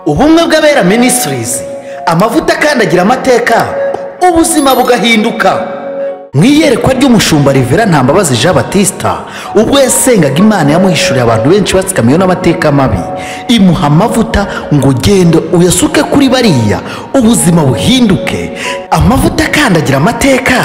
ubumwe bw'abera Ministries, amavuta akandagira amateka, ubuzima bugahinduka. Mwiyerekwa ry'umushumba Rivera Ntambabazi Jean Baptista ubwo yasengaga Imana yamuhishuriye abantu benshi batsikamiye n'amateka mabi, imuha amavuta ngo genda uyasuke kuri bariya ubuzima buhinduke. Amavuta akandagira amateka,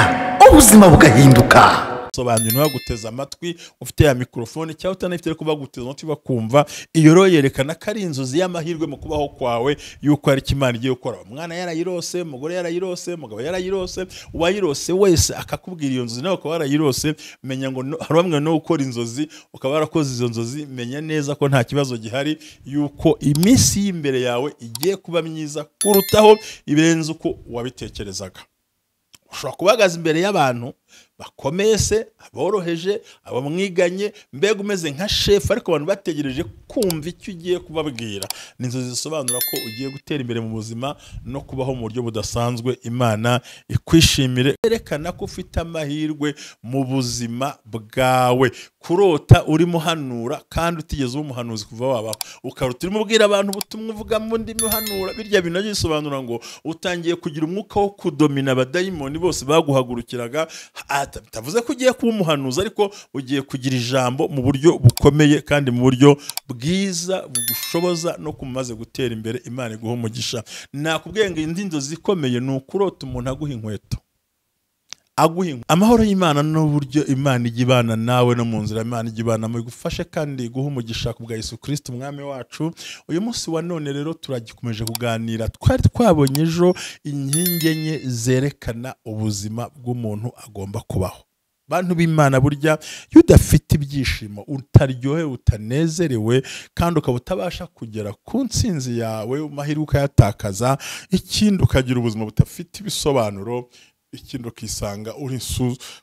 ubuzima bugahinduka. Sobanura baguteza amatwi ufite ya mikrofone cyangwa utanafite ko baguteza amatwi bakumva, iyo ro yerekana ko ari inzozi y'amahirwe mu kubaho kwawe yuko ari Imana igiye gukora. Umwana yarayirose, umugore yarayirose, umugabo yarayirose, uwayirose wese akakubwira iyo nzozi nawe ukaba warayirose, menya ngo hari bamwe no gukora inzozi ukaba warakoze izo nzozi, menya neza ko nta kibazo gihari, yuko iminsi y'imbere yawe igiye kuba myiza kurutaho ibirenze uko wabitekerezaga. Ushobora kubagaza imbere y'abantu bakomeye se, aboroheje, abamwiganye, mbega umeze nka chef, ariko abantu bategereje kumva icyo ugiye kubabwira. Ni inzozi zisobanura ko ugiye gutera imbere mu buzima no kubaho mu buryo budasanzwe. Imana ikwishimire, erekana ko ufite amahirwe mu buzima bwawe. Kurota urimo hanura kandi utigeze umuhanuzi kuva wabaho, ukaruta urimo ubwira abantu ubutumwa uvuga mu ndimi uhanura, birya bintu bisobanura ngo utangiye kugira umwuka wo kudomina abadayimoni bose baguhagurukiraga. Tavuze ko ugiye kuba umuhanuzi, ariko ugiye kugira ijambo mu buryo bukomeye kandi mu buryo bwiza bugushoboza no kumaze gutera imbere. Imana iguhe umugisha. Nakubwiye ngo indi nzozi zikomeye ni ukurota umuntu aguha inkweto, amahoro y'Imana n'uburyo Imana igibana nawe no mu nzira Imana igibana mu igufashe kandi iguhe umugisha ku bwa Yesu Kristo umwami wacu. Uyu munsi wa none rero turagikomeje kuganira, twari twabonye ejo inkingi enye zerekana ubuzima bw'umuntu agomba kubaho. Bantu b'Imana, burya iyo udafite ibyishimo, utaryohewe, utanezerewe kandi ukaba utabasha kugera ku ntsinzi yawe, amahirwe ukayatakaza, ikindi ukagira ubuzima budafite ibisobanuro, ikindi ukisanga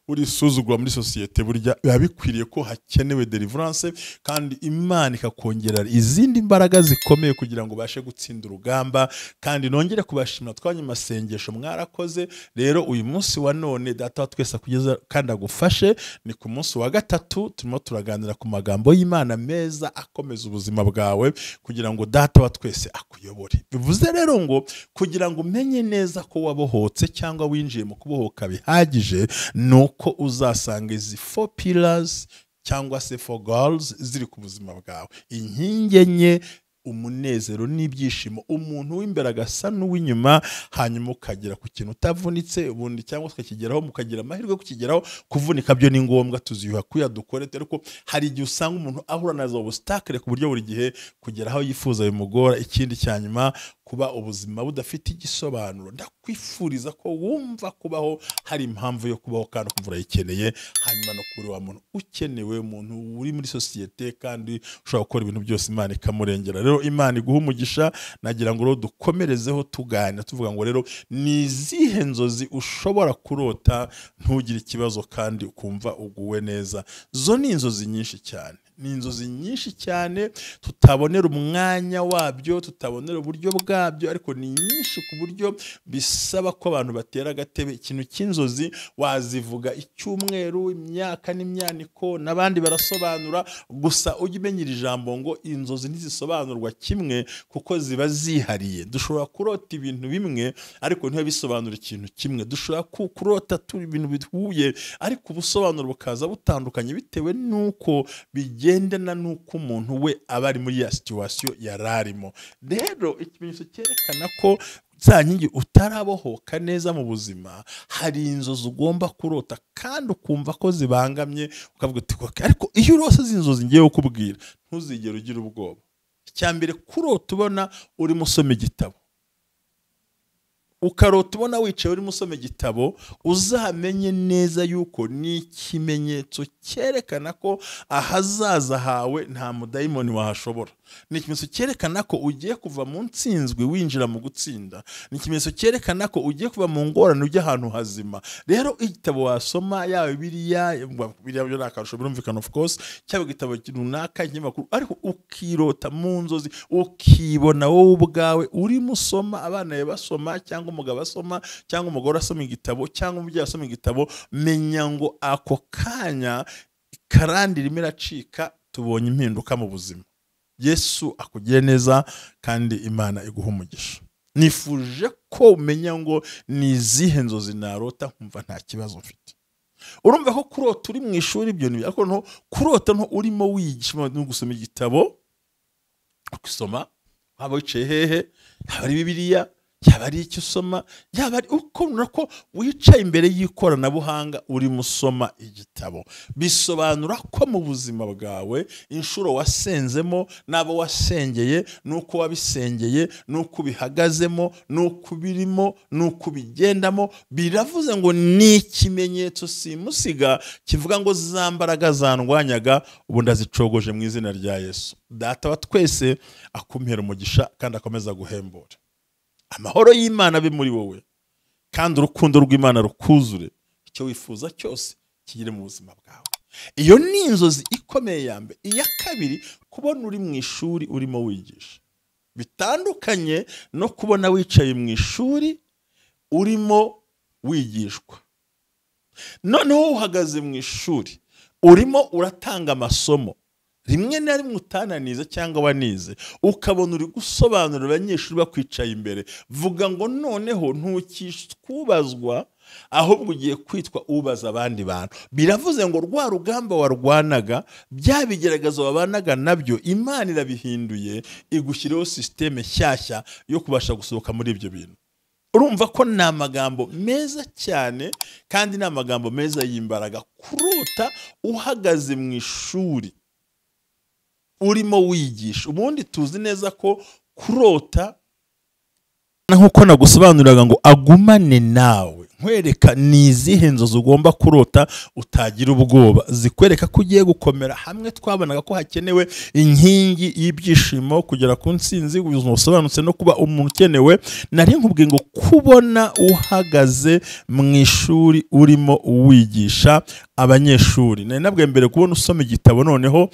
uri suzugwa muri societe, burya biba bikwiriye ko hakenewe deliverance kandi Imana ikakongera izindi imbaraga zikomeye kugira ngo bashe gutsinda urugamba. Kandi nongere kubashimira twanye masengesho mwarakoze. Rero uyu munsi wa none data wa twese kugeza kandi agufashe, ni ku munsi wa gatatu turimo turaganira ku magambo y'Imana meza akomeza ubuzima bwawe kugira ngo data wa twese akuyobore. Bivuze rero ngo kugira ngo umenye neza ko wabohotse cyangwa winjiye mu kubohoka bihagije, nuko uzasanga izi 4 pillars cyangwa se 4 goals ziri ku buzima bwawe. Inkingi enye: umunezero n'ibyishimo, umuntu w'imbere agasa n'uw'inyuma, hanyuma ukagera ku kintu utavunitse, ubundi cyangwa ukakigeraho mukagira amahirwe kukigeraho. Kuvunika byo ni ngombwa, tuziyuha kuyadukore, ariko hari igihe usanga umuntu ahura na zo obstacle ku buryo buri gihe kugera aho yifuza bimugora. Ikindi cyanyuma, kuba ubuzima budafite igisobanuro. Ndakwifuriza ko wumva kubaho hari impamvu yo kubaho kandi kumvura yikeneye, hanyuma no kuri wa muntu ukenewe, umuntu uri muri societe kandi ushobora gukora ibintu byose Imana ikamurengera. Rero Imana iguhe umugisha. Nagira ngo dukomerezeho tuganira tuvuga ngo rero ni izihe nzozi ushobora kurota ntugire ikibazo kandi ukumva uguwe neza. Zo ni inzozi nyinshi cyane, ni inzozi nyinshi cyane tutabonera umwanya wabyo, tutabonera uburyo bwabyo, ariko ni nyinshi ku buryo bisaba ko abantu batera agatebe. Ikintu cy'inzozi wazivuga icyumweru, imyaka n'imyaniko, n'abandi barasobanura, gusa ujye umenyera ijambo ngo inzozi ntizisobanurwa kimwe kuko ziba zihariye. Dushobora kurota ibintu bimwe ariko ntibisobanura ikintu kimwe. Dushobora kurota turi ibintu bihuye ariko ubusobanuro bukaza butandukanye bitewe nuko bigendana nuko umuntu we aba ari muri ya situation yararimo. Rero ikimenyetso cyerekana ko za nkingi utarabohoka neza mu buzima, hari inzozi ugomba kurota kandi ukumva ko zibangamye, ukavuga uti ariko iyo urose zinzozi ngiye kukubwira ntuzigere ugira ubwoba. Icyambere, kurota ubona urimo usoma igitabo, ukarota ubona wicaye urimo usoma igitabo, uzamenye neza yuko ni ikimenyetso cyerekana ko ahazaza hawe nta mudayimoni wahashobora. Ni ikimenyetso cyerekana ko ugiye kuva mu ntsinzwi winjira mu gutsinda. Ni ikimenyetso cyerekana ko ugiye kuva mu ngorane ujya ahantu hazima. Rero igitabo wasoma, yawe biriya byo nakarusho birumvikana of course, cyangwa igitabo runaka kinyamakuru, ariko ukirota mu nzozi, ukibona wowe ubwawe urimo usoma, abana be basoma, cyangwa umugabo asoma, cyangwa umugore asoma igitabo, cyangwa umubyeyi asoma igitabo, menya ngo ako kanya karandi rimwe racika, tubonye impinduka mu buzima. Yesu akugire neza kandi Imana iguhe umugisha. Nifuje ko umenya ngo ni izihe nzozi narota nkumva nta kibazo mfite. Urumva ko kurota uri mu ishuri ibyo ni ariko no kurota no urimo wigisha no gusoma igitabo ukisoma waba wicaye hehe yaba ari Bibiliya yaba ari icyo usoma yaba ari uko nako wicaye imbere y'ikoranabuhanga uri musoma igitabo bisobanura ko mu buzima bwawe inshuro wasenzemo nabo wasengeye nuko wabisengeye nuko bihagazemo nuko birimo nuko bigendamo biravuze ngo ni ikimenyetso simusiga kivuga ngo zambaraga zandwanyaga ubu ndazicogoje mu izina rya Yesu. Data wa twese akumpera umugisha kandi akomeza guhembura. Amahoro y'Imana abe muri wowe kandi urukundo rw'Imana rukuzure icyo wifuza cyose kigire mu buzima bwawe. Iyo ni inzozi ikomeye ya mbere. Iya kabiri, kubona uri mu ishuri urimo wigisha bitandukanye no kubona wicaye mu ishuri urimo wigishwa. Noneho uhagaze mu ishuri urimo uratanga amasomo rimwe na rimwe utananize cyangwa wanize ukabona uri gusobanurira abanyeshuri bakwicaye imbere. Vuga ngo noneho ntukishubazwa ahubwo ugiye kwitwa ubaza abandi bantu. Biravuze ngo rwa rugamba warwanaga byabigeragazo wabanaga nabyo Imana irabihinduye igushyiraho systeme shyashya yo kubasha gusohoka muri ibyo bintu. Urumva ko ni amagambo meza cyane kandi ni amagambo meza y'imbaraga. Kurota uhagaze mu ishuri urimo wigisha. Ubundi tuzi neza ko kurota nkuko nagusobanuriraga ngo agumane nawe, nkwereka ni izihe nzozi ugomba kurota utagira ubwoba zikwereka ko ugiye gukomera. Hamwe twabonaga ko hakenewe inkingi y'ibyishimo kugera ku ntsinzi busobanutse no kuba umuntu ukenewe. Nari nkubwiye ngo kubona uhagaze mu ishuri urimo wigisha abanyeshuri. Nari nabwiye mbere kubona usoma igitabo, noneho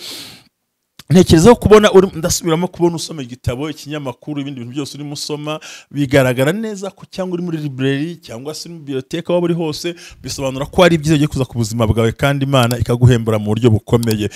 ntekereza ko kubona ndasubiramo kubona usoma igitabo, ikinyamakuru, ibindi bintu byose urimo usoma bigaragara neza ko cyangwa uri muri library cyangwa se muri biblioteka waba uri hose, bisobanura ko ari byiza ugiye kuza ku buzima bwawe kandi Imana ikaguhembura mu buryo bukomeye.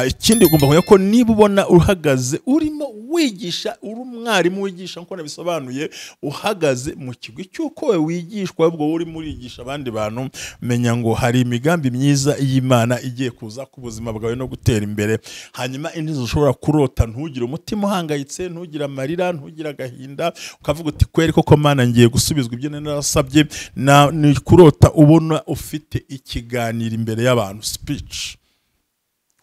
Ikindi ugomba kumenya ko niba ubona uhagaze urimo wigisha, uri umwarimu wigisha nko nabisobanuye, uhagaze mu kigo cy'uko we wigishwa ubwo uri murigisha abandi bantu, menya ngo hari imigambi myiza y'Imana igiye kuza ku buzima bwawe no gutera imbere. Hanyuma ushobora kurota ntugire umutima uhangayitse, ntugire amarira, ntugire agahinda, ukavuga uti kweri koko Mana ngiye gusubizwa ibyo narasabye. Ni kurota ubona ufite ikiganiro imbere y'abantu, speech.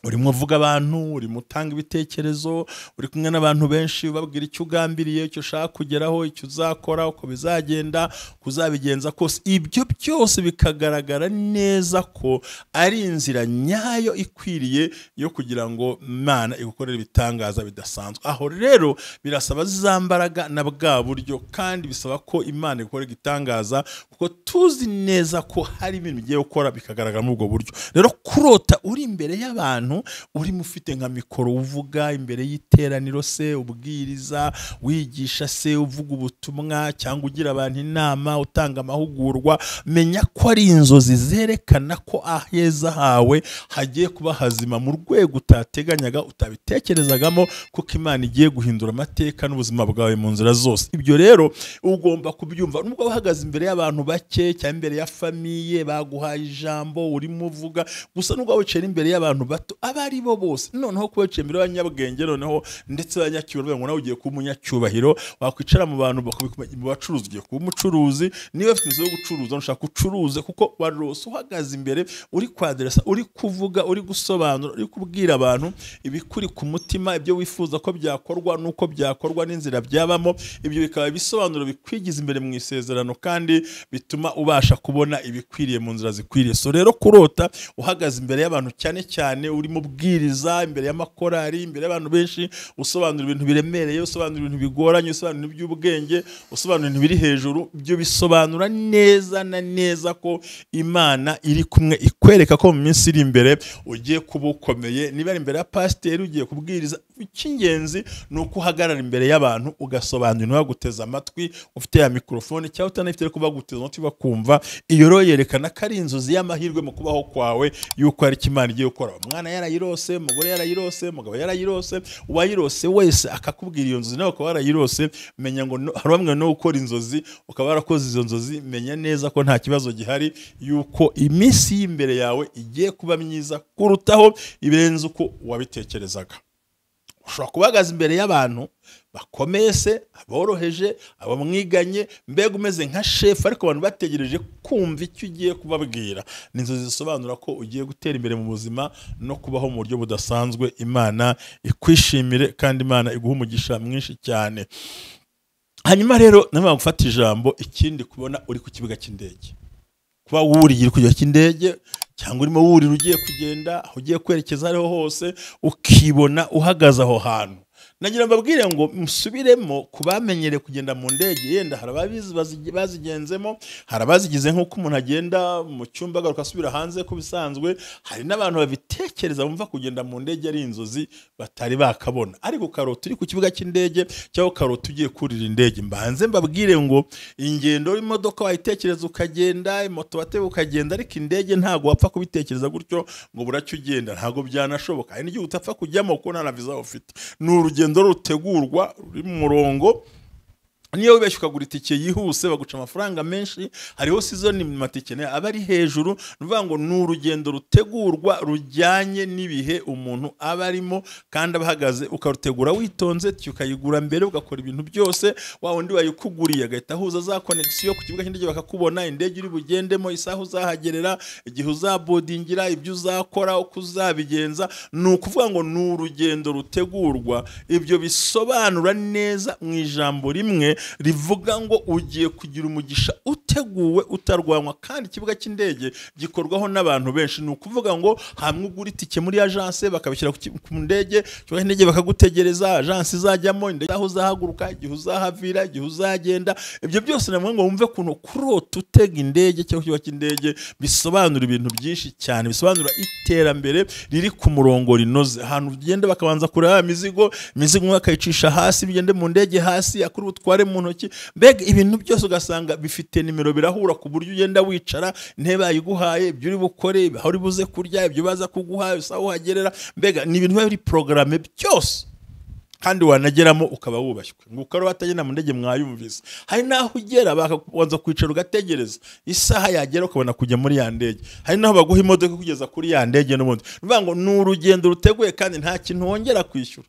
Urimo uvuga abantu, urimo utanga ibitekerezo, uri kumwe n'abantu benshi babwira icyo ugambiriye, icyo ushaka kugeraho, icyo uzakora, uko bizagenda, kuzabigenza kose. Ibyo byose bikagaragara neza ko ari inzira nyayo ikwiriye yo kugira ngo Imana igukorere ibitangaza bidasanzwe. Aho rero birasaba zambaraga na bwa buryo, kandi bisaba ko Imana ikorera igitangaza kuko tuzi neza ko hari ibintu bigiye gukora bikagaragara muri ubwo buryo. Rero kurota uri imbere y'abantu, urimo ufite nka mikoro uvuga imbere y'iteraniro se, ubwiriza, wigisha se, uvuga ubutumwa cyangwa ugira abantu inama, utanga amahugurwa, menya ko ari inzozi zerekana ko aheza hawe hagiye kuba hazima mu rwego utateganyaga, utabitekerezagamo, kuko Imana igiye guhindura amateka n'ubuzima bwawe mu nzira zose. Ibyo rero ugomba kubyumva. Nubwo uhagaze imbere y'abantu bake cyangwa imbere ya famiye baguhaye ijambo urimo uvuga, gusa nubwo wicaye imbere y'abantu bato abari bo bose, noneho kubaciye imbere y'abanyabwenge, noneho ndetse abanyacyubahiro, ngo nawe ugiye kuba umunyacyubahiro, wakwicara mu bantu mu bacuruzi ugiye kuba umucuruzi. Niba ufite inzu yo gucuruza ushaka ucuruze, kuko warose uhagaze imbere uri kwaderesa, uri kuvuga, uri gusobanura, uri kubwira abantu ibikuri ku mutima, ibyo wifuza ko byakorwa nuko byakorwa n'inzira byabamo. Ibyo bikaba bisobanuro bikwigiza imbere mu isezerano kandi bituma ubasha kubona ibikwiriye mu nzira zikwiriye. So rero kurota uhagaze imbere y'abantu, cyane cyane urimo bwiriza imbere y'amakorari, imbere y'abantu benshi, usobanura ibintu biremereye, usobanura ibintu bigoranye, usobanura iby'ubwenge, usobanura ibintu biri hejuru, ibyo bisobanura neza na neza ko Imana iri kumwe, ikwereka ko mu minsi iri imbere ugiye kuba ukomeye. Niba ari imbere ya pasiteri ugiye kubwiriza, icy'ingenzi ni uko uhagarara imbere y'abantu ugasobanura ntibaguteze amatwi ufite ya mikrofone cyangwa utanafite ariko baguteze amatwi bakumva. Iyo rero yerekana ko ari inzozi y'amahirwe mu kubaho kwawe yuko hari Imana igiye gukora. Umwana yarayirose, umugore yarayirose, umugabo yarayirose, uwayirose wese akakubwira iyo nzozi nawe ukaba warayirose, menya ngo hari bamwe no gukora inzozi ukaba warakoze izo nzozi, menya neza ko nta kibazo gihari, yuko iminsi y'imbere yawe igiye kuba myiza kurutaho ibirenze uko wabitekerezaga. Ushobora kubagaza imbere y'abantu bakomeye se, aboroheje, abamwiganye, mbega umeze nka chef, ariko abantu bategereje kumva icyo ugiye kubabwira. Ni inzozi zisobanura ko ugiye gutera imbere mu buzima no kubaho mu buryo budasanzwe. Imana ikwishimire kandi Imana iguhe umugisha mwinshi cyane. Hanyuma rero namwe gufata ijambo, ikindi kubona uri ku kibuga cy'indege, kuba wuriye ku kibuga cy'indege cyangwa urimo wurira ugiye kugenda aho ugiye kwerekeza ariho hose, ukibona uhagaze aho hantu. Nagira mbabwire ngo musubiremo kubamenyere kugenda mu ndege. Yenda harababizi bazigenzemo, harabazigize nk'uko umuntu agenda mu cyumba agaruka asubira hanze ko bisanzwe. Hari n'abantu babitekereza bumva kugenda mu ndege ari inzozi batari bakabona. Ariko karoti uri ku kibuga cy'indege cyangwa karoti ugiye kurira indege, mbanze mbabwire ngo ingendo y'imodoka wayitekereza ukagenda, moto watebe ukagenda, ariko indege ntago wapfa kubitekereza gutyo ngo buracyo ugenda, ntago byanashoboka. Hari n'igihe utapfa kujyamo kuko nta na visa ufite. Urugendo rutegurwa ruri mu murongo. Niyo ubeshye ukagura itike yihuse baguca amafaranga menshi, hariho season matike aba ari hejuru. Nuvuga ngo ni urugendo rutegurwa rujyanye n'ibihe umuntu aba arimo kandi abahagaze, ukarutegura witonze, ukayigura mbere, ugakora ibintu byose. Wa wundi wayikuguriye agahita ahuza za connection ku kibuga cy'indege, bakakubona indege uri bugendemo, isaha uzahagerera, igihe uzabodingira, ibyo uzakora, uko uzabigenza. Ni ukuvuga ngo ni urugendo rutegurwa. Ibyo bisobanura neza mu ijambo rimwe rivuga ngo ugiye kugira umugisha uteguwe utarwanwa. Kandi ikibuga cy'indege gikorwaho n'abantu benshi. Ni ukuvuga ngo hamwe ugura itike muri agence bakabishyira ku ndege, cyangwa indege bakagutegereza, agence izajyamo, indege aho uzahaguruka, igihe uzahavira, igihe uzagenda. Ibyo byose namwe ngo wumve kuno kurota utega indege cyangwa ikibuga cy'indege bisobanura ibintu byinshi cyane. Bisobanura iterambere riri ku murongo rinoze. Ahantu ugenda bakabanza kureba imizigo bakayicisha hasi, bigende mu ndege hasi, akuri utware mu ntoki. Mbega ibintu byose ugasanga bifite nimero, birahura ku buryo ugenda wicara, intebe bayiguhaye, ibyo uri bukore, aho uri buze kurya, ibyo baza kuguha, isaha uhagerera. Mbega ni ibintu biri programme byose, kandi wanageramo ukaba wubashywe. Nguko rero batagenda mu ndege mwayumvise. Hari naho ugera bakabanza kwicara ugategereza isaha yagera ukabona kujya muri ya ndege. Hari naho baguha imodoka kugeza kuri ya ndege n'ubundi. Nuvuga ngo ni urugendo ruteguye kandi nta kintu wongera kwishyura.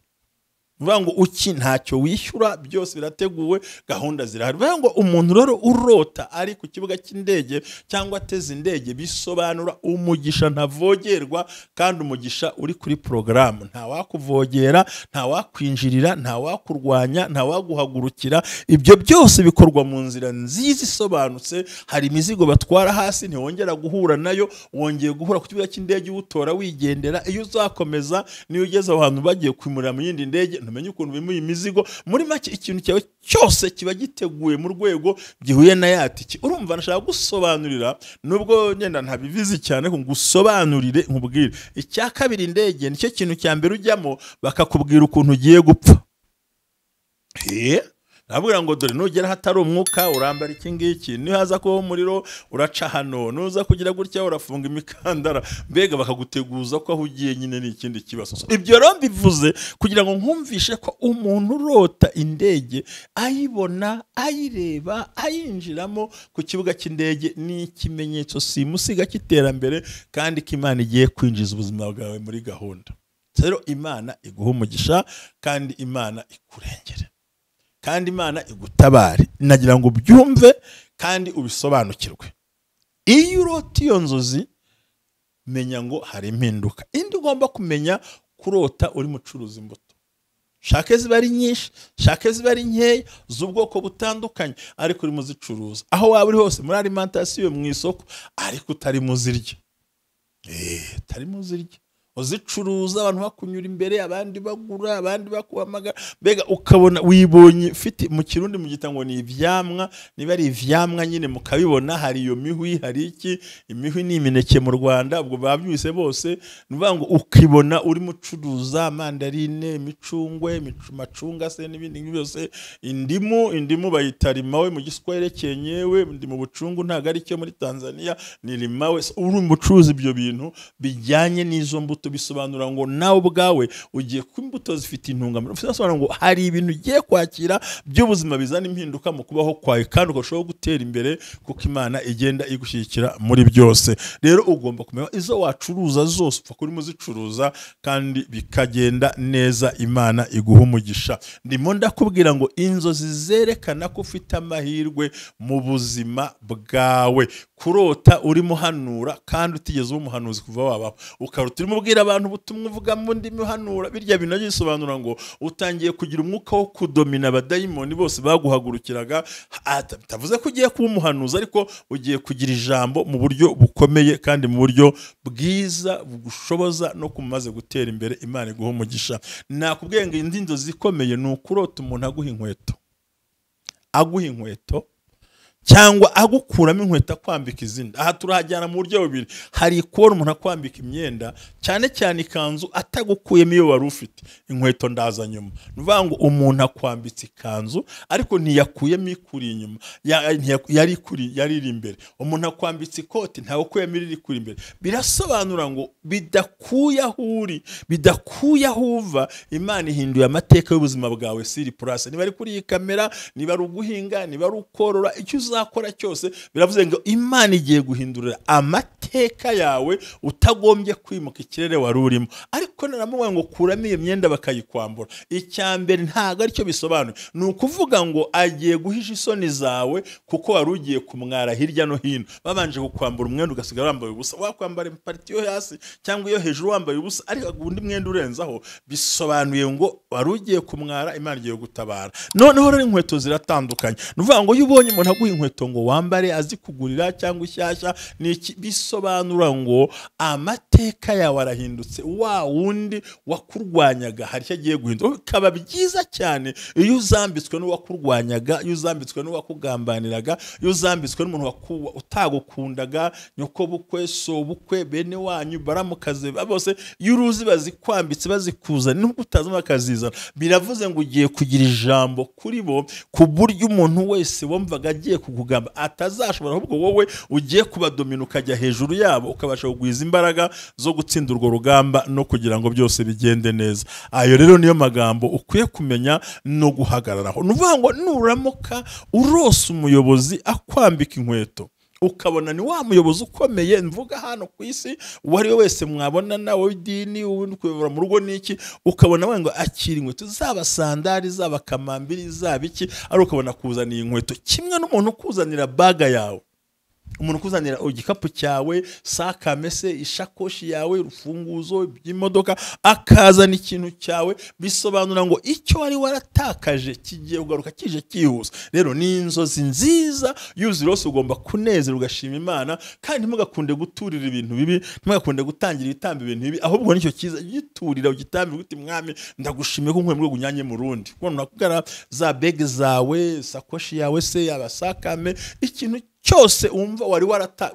Nuvuga ngo uki ntacyo wishyura, byose birateguwe, gahunda zirahari. Nuvuga ngo umuntu rero urota ari ku kibuga cy'indege cyangwa ateze indege, bisobanura umugisha ntavogerwa, kandi umugisha uri kuri programme. Nta wakuvogera, nta wakwinjirira, nta wakurwanya, nta waguhagurukira. Ibyo byose bikorwa mu nzira nziza isobanutse. Hari imizigo batwara hasi ntiwongera guhura nayo, wongeye guhura ku kibuga cy'indege utora wigendera. Iyo uzakomeza niyo ugeze aho hantu bagiye kwimurira mu yindi ndege, ntumenye ukuntu bimuye imizigo. Muri make ikintu cyawe cyose kiba giteguye mu rwego gihuye na yatiki. Urumva nashaka gusobanurira, nubwo nyenda ntabivizi cyane ko ngusobanurire nkubwire. Icya kabiri, indege nicyo kintu cya mbere ujyamo bakakubwira ukuntu ugiye gupfa. Nabwira ngo dore nugera hatari umwuka urambara iki ngiki, niyo haza kubaho umuriro uraca hano, nuza kugira gutya urafunga imikandara. Mbega bakaguteguza ko aho ugiye nyine ni ikindi kibazo. Ibyo rero mbivuze kugira ngo nkumvishe ko umuntu urota indege ayibona, ayireba, ayinjiramo ku kibuga cy'indege ni ikimenyetso simusiga cy'iterambere, kandi ko Imana igiye kwinjiza ubuzima bwawe muri gahunda. Rero Imana iguhe umugisha kandi Imana ikurengere, kandi Imana igutabare. Nagira ngo ubyumve kandi ubisobanukirwe. Iyo urota iyo nzozi, menya ngo hari impinduka. Indi ugomba kumenya, kurota uri mucuruza imbuto. Shake ziba ari nyinshi, shake ziba ari nkeya, z'ubwoko butandukanye, ariko uri muzicuruza. Aho waba uri hose, muri alimentation, mu isoko, ariko utari muzirya. Utari muzirya. uzicuruza abantu bakunyura imbere abandi bagura abandi bakuhamagara mbega ukabona wibonye fiti mu kirundi mu gitango ni ivyamwa niba ari ivyamwa nyine mukabibona hari iyo mihwi hari iki imihwi ni imineke mu Rwanda ubwo babyuse bose nuvuga ngo ukibona uri mucuruza mandarine imicungwe macunga se n'ibindi byose indimu bayitarimawe mu Giswahili kenyewe ndi mu bucungu ntago ari cyo muri Tanzania ni limawe uri mucuruza ibyo bintu bijyanye n'izo mbuto bisobanura ngo nawe ubwawe ugiye ku imbuto zifite intungamubiri bisobanura ngo hari ibintu ugiye kwakira by'ubuzima bizana impinduka mu kubaho kwawe kandi ugashoboye gutera imbere kuko Imana igenda igushyigikira muri byose rero ugomba kumenya izo wacuruza zose upfa kuri muzicuruza kandi bikagenda neza Imana iguha umugisha ndimo ndakubwira ngo inzozi zerekana ko ufite amahirwe mu buzima bwawe kurota urimo hanura kandi utigeze umuhanuzi kuva wabaho ukaruta urimo ubwira abantu ubutumwa uvuga mu ndimi hanura birya bintu bisobanura ngo utangiye kugira umwuka wo kudomina abadayimoni bose baguhagurukiraga tavuze ko ugiye kuba umuhanuzi ariko ugiye kugira ijambo mu buryo bukomeye kandi mu buryo bwiza bugushoboza no kumaze gutera imbere Imana iguha umugisha nakubwiye ngo indi nzozi zikomeye ni ukurota umuntu aguha inkweto cyangwa agukuramo inkweto kwambika izindi aha turahajyana mu buryo bubiri hari kubona umuntu akwambika imyenda cyane cyane ikanzu atagukuyemo iyo wari ufite inkweto ndaza nyuma nuvuga ngo umuntu akwambitse ikanzu ariko ntiyakuyemo ikuri inyuma yari iri imbere umuntu akwambitse ikoti ntagukuyemo iri kuri imbere birasobanura ngo bidakuye aho uri bidakuye aho uva Imana ihinduye amateka y'ubuzima bwawe siri purase niba ari kuri iyi kamera niba ari uguhinga niba ari ukorora icyo uzakora cyose biravuze ngo Imana igiye guhindurira amateka yawe utagombye kwimuka ikirere wari urimo ariko naramuvuga ngo kuramo iyo myenda bakayikwambura icyambere ntago aricyo bisobanuye ni ukuvuga ngo agiye guhisha isoni zawe kuko wari ugiye kumwara hirya no hino babanje kukwambura umwenda ugasigara wambaye ubusa wakwambara imparti yo hasi cyangwa iyo hejuru wambaye ubusa ariko undi mwenda urenzaho bisobanuye ngo wari ugiye kumwara Imana igiye gutabara noneho rero inkweto ziratandukanye nuvuga ngo ubonye umuntu aguha inkweto ngo wambare azi kugurira cyangwa ishyashya niki bisobanura ngo amateka yawe arahindutse wa wundi wakurwanyaga hari cyo agiye guhindura kaba byiza cyane iyo uzambitswe n'uwakurwanyaga iyo uzambitswe n'uwakugambaniraga iyo uzambitswe n'umuntu utagukundaga nyoko bukwe so bukwe bene wanyu baramukaze bose iyo uruzi bazikwambitse bazikuzana nubwo utazi bakazizana biravuze ngo ugiye kugira ijambo kuri bo ku buryo umuntu wese wumvaga agiye kugugamba atazashobora ahubwo wowe ugiye kubadomina ukajya hejuru yabo ukabasha kugwiza imbaraga zo gutsinda urwo rugamba no kugira ngo byose bigende neza ayo rero niyo magambo ukwiye kumenya no guhagararaho nuvuga ngo nuramuka urose umuyobozi akwambika inkweto ukabona ni wa muyobozi ukomeye mvuga hano ku isi wari wese mwabona nawe idini ubundi kuyobora mu rugo niki ukabona we ngo akira inkweto zaba sandari zaba kamambiri zaba iki ari ukabona kuzanira inkweto kimwe n'umuntu kuzanira baga yawe umuntu kuzanira igikapu cyawe sakamese ishakoshi yawe urufunguzo by'imodoka akazana ikintu cyawe bisobanura ngo icyo wari waratakaje kigiye kugaruka kije kihuse rero ni inzozi nziza yuzirose ugomba kunezera ugashima Imana kandi mugakunde guturira ibintu bibi mugakunde gutangira ibitambo ibintu bibi ahubwo nicyo kiza giturira ugitambira uti mwami ndagushimiye ko nkwemwe gunyanye mu rundi kubona nakugara za bag zawe sakoshi yawe se yabasakame ikintu cyose umva wari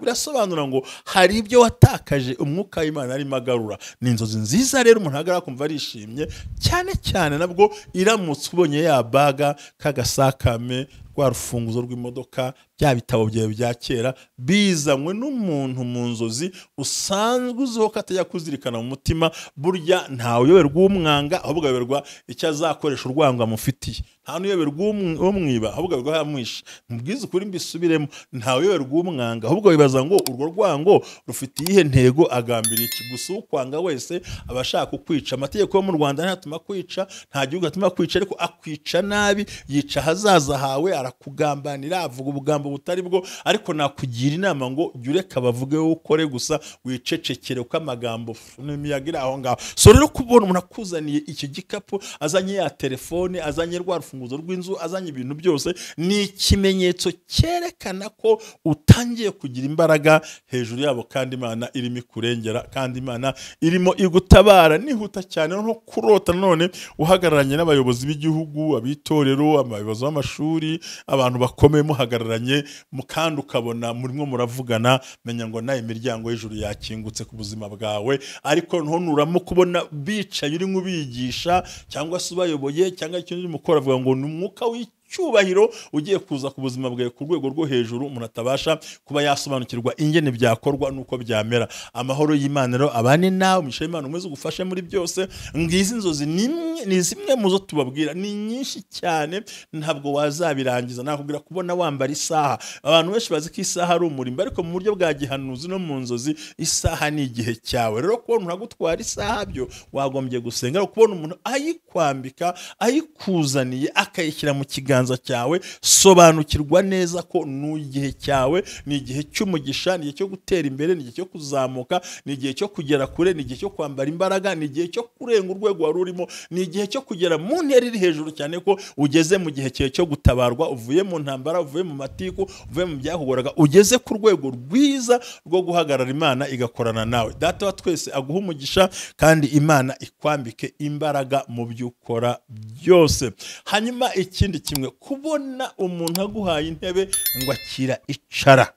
birasobanura ngo hari ibyo watakaje umwuka w'Imana ari magarura ni inzozi nziza rero umuntu agara kumva arishimye cyane cyane nabwo iramutse ubonye ya baga kagasakame rwa rufunguzo rw'imodoka bya bitabo byawe bya kera bizanywe n'umuntu mu nzozi usanzwe uziho katajya kuzirikana mu mutima burya ntawe uyoberwa umwanga ahubwo uyoberwa icyo azakoresha urwango amufitiye nta n'uyoberwa umwiba ahubwo uyoberwa yamwishe mubwize ukuri mbisubiremo ntawe uyoberwa umwanga ahubwo wibaza ngo urwo rwango rufite iyihe ntego agambiriye iki gusa ukwanga wese abashaka kukwica amategeko yo mu Rwanda ntatuma kwica nta gihugu atuma kwica ariko akwica nabi yica hazaza hawe arakugambanira avuga ubugambo butari bwo, ariko nakugira inama ngo jya ureka bavuge wowe ukore gusa, wicecekere uko amagambo n'imiyaga iri aho ngaho. So rero kubona umuntu akuzaniye icyo gikapu, azanye ya telefone, azanye rwa rufunguzo rw'inzu, azanye ibintu byose, ni ikimenyetso cyerekana ko utangiye kugira imbaraga hejuru yabo, kandi Imana irimo ikurengera, kandi Imana irimo igutabara. Nihuta cyane no kurota none uhagararanye n'abayobozi b'igihugu, abitorero, abayobozi b'amashuri, abantu bakomeye muhagararanye, mukandi ukabona murimo muravugana, menya ngo nayo imiryango y'ijuru yakingutse ku buzima bwawe. Ariko nturamo kubona bicaye uri nk'ubigisha cyangwa se ubayoboye cyangwa ikintu mukora, avuga ngo ni umwuka cyubahiro ugiye kuza ku buzima bwawe ku rwego rwo hejuru, umuntu atabasha kuba yasobanukirwa ingene byakorwa nuko byamera. Amahoro y'Imana rero abane nawe, umugisha w'Imana umeze ugufashe muri byose. Ngizi inzozi ni zimwe mu zo tubabwira, ni nyinshi cyane ntabwo wazabirangiza. Nakubwira kubona wambara isaha, abantu benshi bazi ko isaha ari umurimbo, ariko mu buryo bwa gihanuzi no mu nzozi isaha ni igihe cyawe. Rero kubona umuntu agutwara isaha byo wagombye gusenga, kubona umuntu ayikwambika ayikuzaniye akayishyira mu kiganza cyawe, sobanukirwa neza ko n'igihe cyawe, ni igihe cy'umugisha, ni igihe cyo gutera imbere, ni igihe cyo kuzamuka, ni igihe cyo kugera kure, ni igihe cyo kwambara imbaraga, ni igihe cyo kurenga urwego wari urimo, ni igihe cyo kugera mu ntera iri hejuru cyane, ko ugeze mu gihe cyo gutabarwa, uvuye mu ntambara, uvuye mu matiku, uvuye mu byahugoraga, ugeze ku rwego rwiza rwo guhagarara Imana igakorana nawe. Data wa twese aguha umugisha, kandi Imana ikwambike imbaraga mu byo ukora byose. Hanyuma ikindi kimwe, kubona umuntu aguhaye intebe ngo akira icara,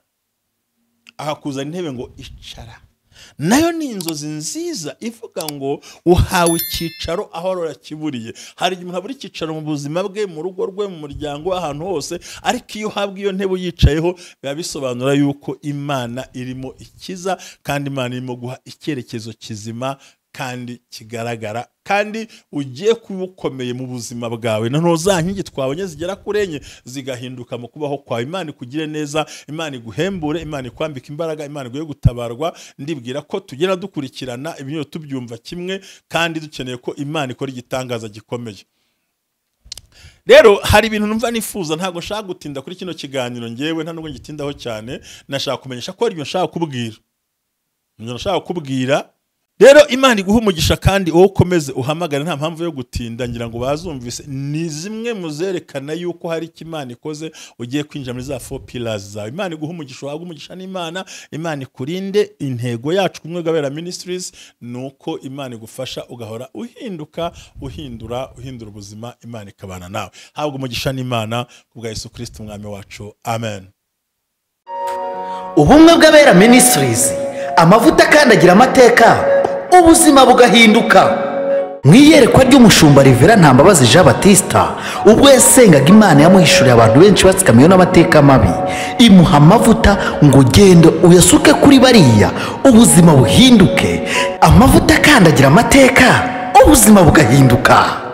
akakuzana intebe ngo icara, nayo ni inzozi nziza ivuga ngo uhawe icyicaro aho warakiburiye. Hari igihe umuntu abura icyicaro mu buzima bwe, mu rugo rwe, mu muryango, ahantu hose, ariko iyo uhabwa iyo ntebe uyicayeho, biba bisobanura yuko Imana irimo ikiza, kandi Imana irimo guha icyerekezo kizima kandi kigaragara, kandi ugiye kuba ukomeye mu buzima bwawe. Noneho za nkingi twabonye zigera kuri enye zigahinduka mu kubaho kwawe. Imana ikugire neza, Imana iguhembure, Imana ikwambika imbaraga, Imana iguhe gutabarwa. Ndibwira ko tugera dukurikirana ibintu tubyumva kimwe, kandi dukeneye ko Imana ikora igitangaza gikomeye. Rero hari ibintu numva nifuza, ntago nshaka gutinda kuri kino kiganiro ngewe, nta nubwo ngitindaho cyane. Nashaka kumenyesha ko ari ibyo nshaka kubwira. Rero Imana iguha umugisha, kandi wowe ukomeze uhamagara, nta mpamvu yo gutinda. Ngira ngo bazumvise ni zimwe muzerekana yuko hari icyo Imana ikoze, ugiye kwinjira muri za 4 pillars zawe. Imana iguha umugisha, wahabwa umugisha n'Imana. Imana ikurinde. Intego yacu kumwe WIBWABERA Ministries nuko Imana igufasha ugahora uhindura ubuzima, Imana ikabana nawe. Habwa umugisha n'Imana kubwa Yesu Kristo umwami wacu, amen. Ubumwe bw'Abera Ministries, amavuta kandi agira amateka, ubuzima bugahinduka. Mwiyerekwa ry'umushumba Rivera Ntambabazi Jean Baptista, ubwo yasengaga Imana yamuhishuriye abantu benshi batsikamiwe n'amateka mabi, imuha amavuta ngo genda uyasuke kuri bariya, ubuzima buhinduke. Amavuta kandi agira amateka, ubuzima bugahinduka.